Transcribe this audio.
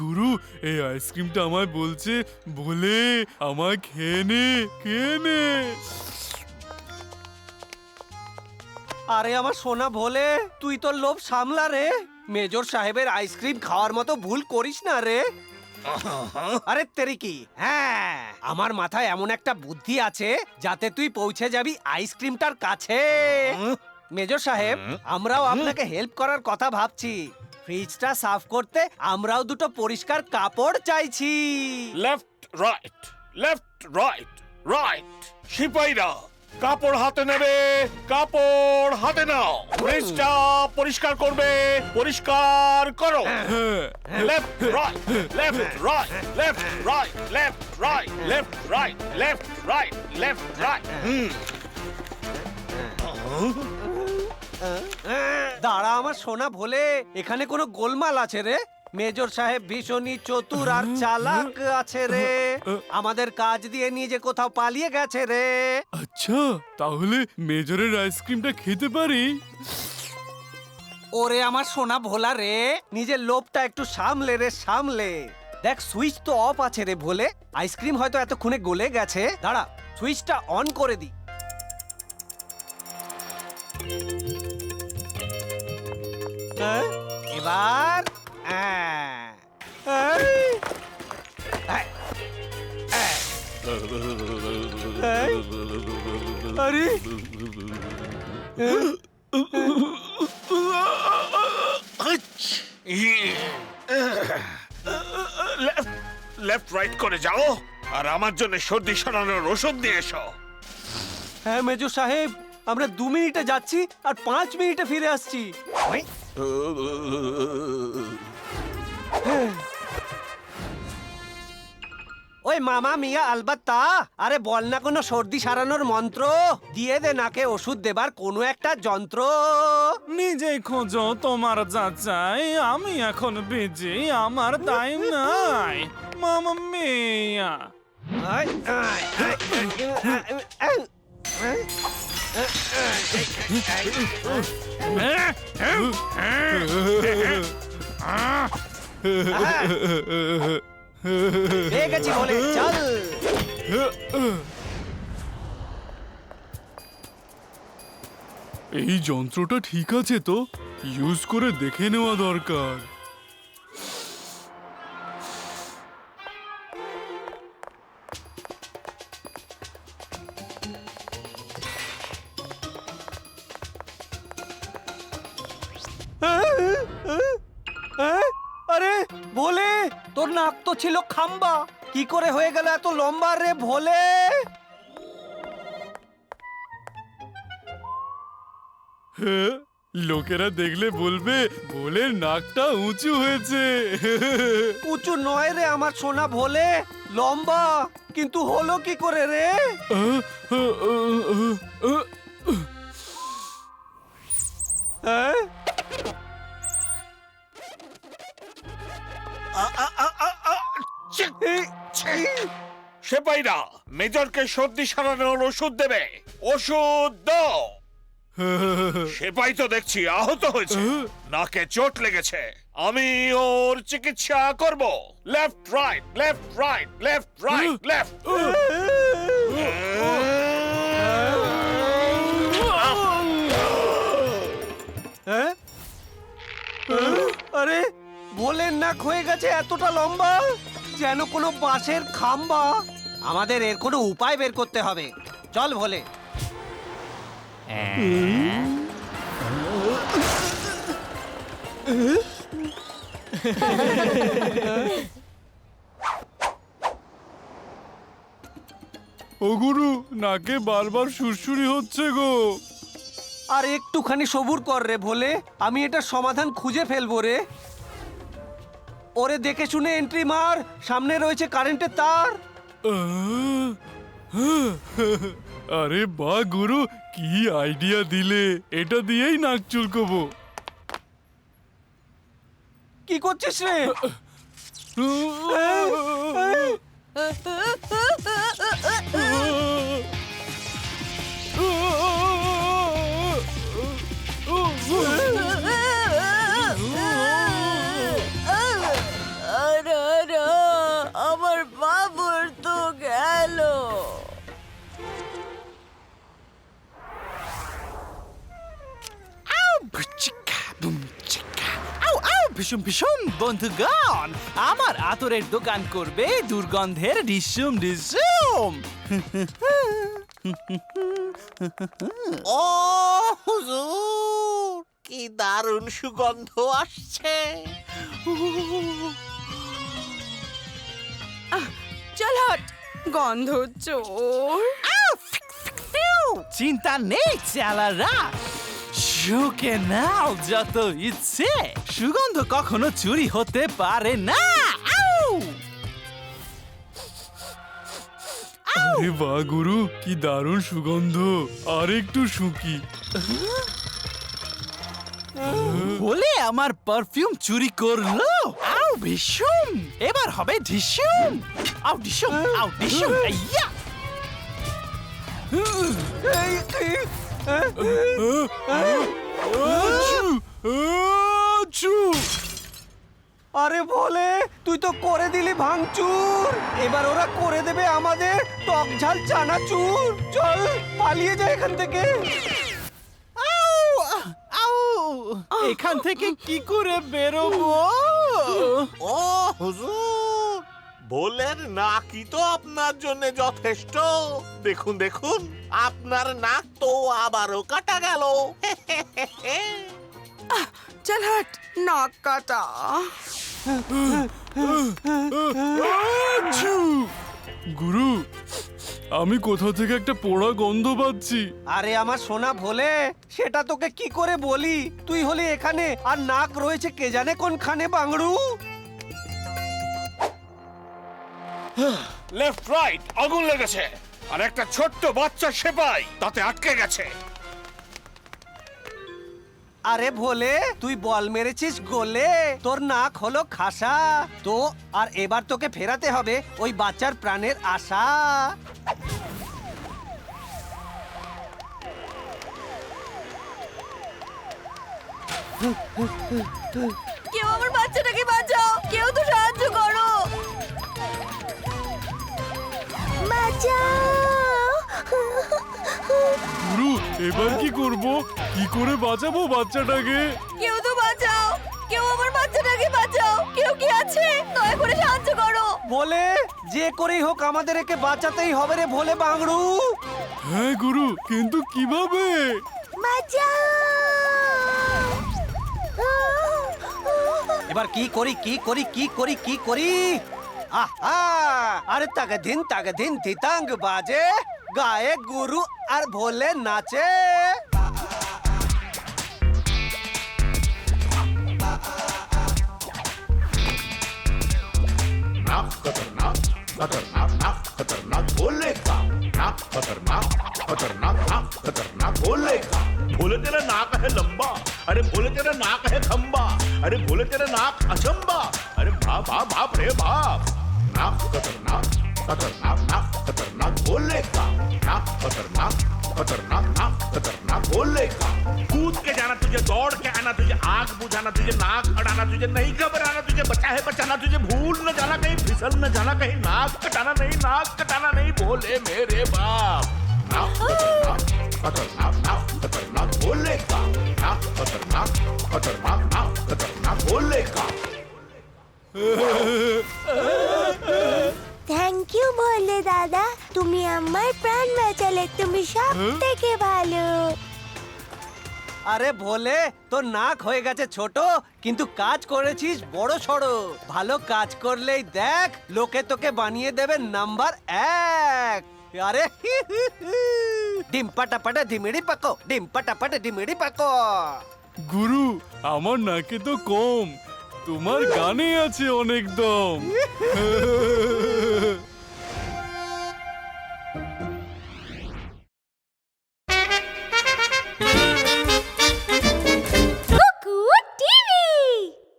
গুরু, এই আইসক্রিমটা আমায় বলছে, বলে আমায় খেয়ে নে, খেয়ে নে। আরে আমার সোনা ভোলে, তুই তোর লোভ সামলা রে। মেজর সাহেবের আইসক্রিম খাওয়ার মতো ভুল করিস না রে। আরে তেরি কি, হ্যাঁ, আমার মাথায় এমন একটা বুদ্ধি আছে যাতে তুই পৌঁছে যাবি আইসক্রিমটার কাছে। মেজর সাহেব, আমরাও আপনাকে হেল্প করার কথা ভাবছি। ফ্রিজটা সাফ করতে আমরাও দুটো পরিষ্কার কাপড় চাইছি। Left right, left right, right. সিপাহীরা কাপড় হাতে নেবে, কাপড় হাতে নাও। ফ্রিজটা পরিষ্কার করবে, পরিষ্কার করো। Left right, left right, left right, left right, left right, left right, left right. দাঁড়া আমার সোনা ভোলে, এখানে কোনো গোলমাল আছে রে? মেজর সাহেব ভীষণই চতুর আর চালাক আছে রে। আমাদের কাজ দিয়ে নিয়ে যে কোথাও পালিয়ে গেছে রে। আচ্ছা, তাহলে মেজরের আইসক্রিমটা খেতে পারি? ওরে আমার সোনা ভোলা রে, নিজের লোভটা একটু সামলে রে, সামলে। দেখ, সুইচ তো অফ আছে রে ভোলে। আইসক্রিম হয়তো এতক্ষণে গলে গেছে। দাঁড়া, সুইচটা অন করে দি। এবার আরে লেফট রাইট করে যাও আর আমার জন্য সর্দি সারানোর ওষুধ দিয়ে এসো। হ্যাঁ মেজর সাহেব, আমরা 2 মিনিটে যাচ্ছি আর 5 মিনিটে ফিরে আসছি। ওই মামা মিয়া আলবাত্তা, আরে বল না কোনো সর্দি সারানোর মন্ত্র দিয়ে দে, নাকে ওষুধ দেবার কোনো একটা যন্ত্র। নিজেই খোঁজো তোমার যা চাই, আমি এখন বিজি, আমার টাইম নাই। মামা মিয়া, পেয়ে গেছি বলে, চল। এই যন্ত্রটা ঠিক আছে তো? ইউজ করে দেখে নেওয়া দরকার। আরে ভোলে, তোর নাক তো ছিল খাম্বা, কি করে হয়ে গেল এত লম্বা রে ভোলে? হ্যাঁ, লোকেরা দেখলে বলবে ভোলের নাকটা উঁচু হয়েছে। উঁচু নয় রে আমার সোনা ভোলে, লম্বা। কিন্তু হলো কি করে রে? হ্যাঁ? সিপাহীরা মেজরকে সর্দি সারানোর ওষুধ দেবে, ওষুধ দাও। সেপাই তো দেখছি আহত হয়েছে, নাকে চোট লেগেছে। আমি ওর চিকিৎসা করব। Left right, left right, left right, left. হ্যাঁ? আরে ভোলের নাক হয়ে গেছে এতটা লম্বা, যেন কোনো বাঁশের খাম্বা। আমাদের এর কোনো উপায় বের করতে হবে। চল ভোলে। ও গুরু, নাকে বারবার সুরসুরি হচ্ছে গো। আর একটুখানি সবুর কর রে ভোলে, আমি এটা সমাধান খুঁজে ফেলবো রে। ওরে দেখে শুনে এন্ট্রি মার, সামনে রয়েছে কারেন্টের তার। আরে বাহ গুরু, কি আইডিয়া দিলে! এটা দিয়েই নাক চুলকোবো। কি করছিস রে? ভীষণ ভীষণ বন্ধুগণ, আমার আতরের দোকান করবে দুর্গন্ধের ডিসুম ডিসুম। ও হুজুর, কি দারুণ সুগন্ধ আসছে। চল হট, গন্ধ চোর। চিন্তা নেই চালারা, শুকে নাও যত ইচ্ছে, সুগন্ধ কখনো চুরি হতে পারে না। আউ! আরে বাহ গুরু, কি দারুণ সুগন্ধ। আর একটু শুকি। বলে আমার পারফিউম চুরি করলো। আউ ভীষণ, এবার হবে ঢিসুম। আউ ঢিসুম, আউ ঢিসুম, আইয়া! এই, আচু! আচু! আরে বলে, তুই তো করে দিলি ভাঙচুর। এবার ওরা করে দেবে আমাদের টক ঝাল চানাচুর। চল পালিয়ে যাই এখান থেকে। আউ! আউ! এখান থেকে কি করে বেরোবো? ও হুজুর, ভোলের নাকই তো আপনার জন্য যথেষ্ট। দেখুন দেখুন, আপনার নাক তো আবারও কাটা গেল। চল হট, নাক কাটা। আচু! গুরু, আমি কোথা থেকে একটা পোড়া গন্ধ পাচ্ছি। আরে আমার সোনা ভোলে, সেটা তোকে কি করে বলি? তুই হলি এখানে, আর নাক রয়েছে কে জানে কোনখানে বাংড়ু। লেফট রাইট আগুন লেগেছে, আর একটা ছোট্ট বাচ্চা সেপাই তাতে আটকে গেছে। আরে ভোলে, তুই বল মেরেছিস গোলে, তোর নাক হলো খাসা। তো আর এবার তোকে ফেরাতে হবে ওই বাচ্চার প্রাণের আশা। কেউ আমার বাচ্চাটাকে বাঁচাও, কেউ তো সাহায্য করো। গুরু, এবার কি করব? কি করে বাঁচাবো বাচ্চাটাকে? কেউ তো বাঁচাও, কেউ আমার বাচ্চাটাকে বাঁচাও। কেউ কি আছে? দয়া করে সাহায্য করো। বলে, যে করেই হোক আমাদের একে বাঁচাতেই হবে রে ভোলে বাংড়ু। হ্যাঁ গুরু, কিন্তু কিভাবে? এবার কি করি কি করি কি করি কি করি? আহা! আরে তাকে দিন তিতাঙ্গ বাজে, গায়ে গুরু আর ভোলে নাচে। नाक खतरनाक खतरनाक नाक खतरनाक बोलेगा, नाक खतरनाक खतरनाक नाक खतरनाक बोलेगा। भोले तेरा नाक है लंबा, अरे भोले तेरा नाक है खंबा, अरे भोले तेरा नाक अचंबा, अरे बाप बाप बाप रे बाप। नाक खतरनाक खतरनाक नाक खतरनाक बोलेगा, नाक खतरनाक खतरनाक नाक खतरनाक बोलेगा। कूद के जाना तुझे, दौड़ के आना तुझे, आग बुझाना तुझे, नाक अड़ाना तुझे, नहीं घबराना तुझे, बचा है बचाना तुझे, भूल न जाना कहीं, फिसल न जाना कहीं, नाक कटाना नहीं, नाक कटाना नहीं, बोले मेरे बाप। नाक खतरनाक खतरनाक नाक खतरनाक बोलेगा, नाक खतरनाक खतरनाक नाक खतरनाक बोलेगा। থ্যাংক ইউ ভোলে দাদা, তুমি আমার প্রাণ বাঁচালে, তুমি সব থেকে ভালো। আরে ভোলে, তোর নাক হয়ে গেছে ছোট, কিন্তু কাজ করেছিস বড় সড়ো। ভালো কাজ করলেই দেখ, লোকে তোকে বানিয়ে দেবে নাম্বার 1। আরে ডিম পাটা পাটা ডিমিড়ি পাকো, ডিম পাটা পাটা ডিমিড়ি পাকো। গুরু, আমার নাকে তো কম, তোমার গানে আছে অনেক দম।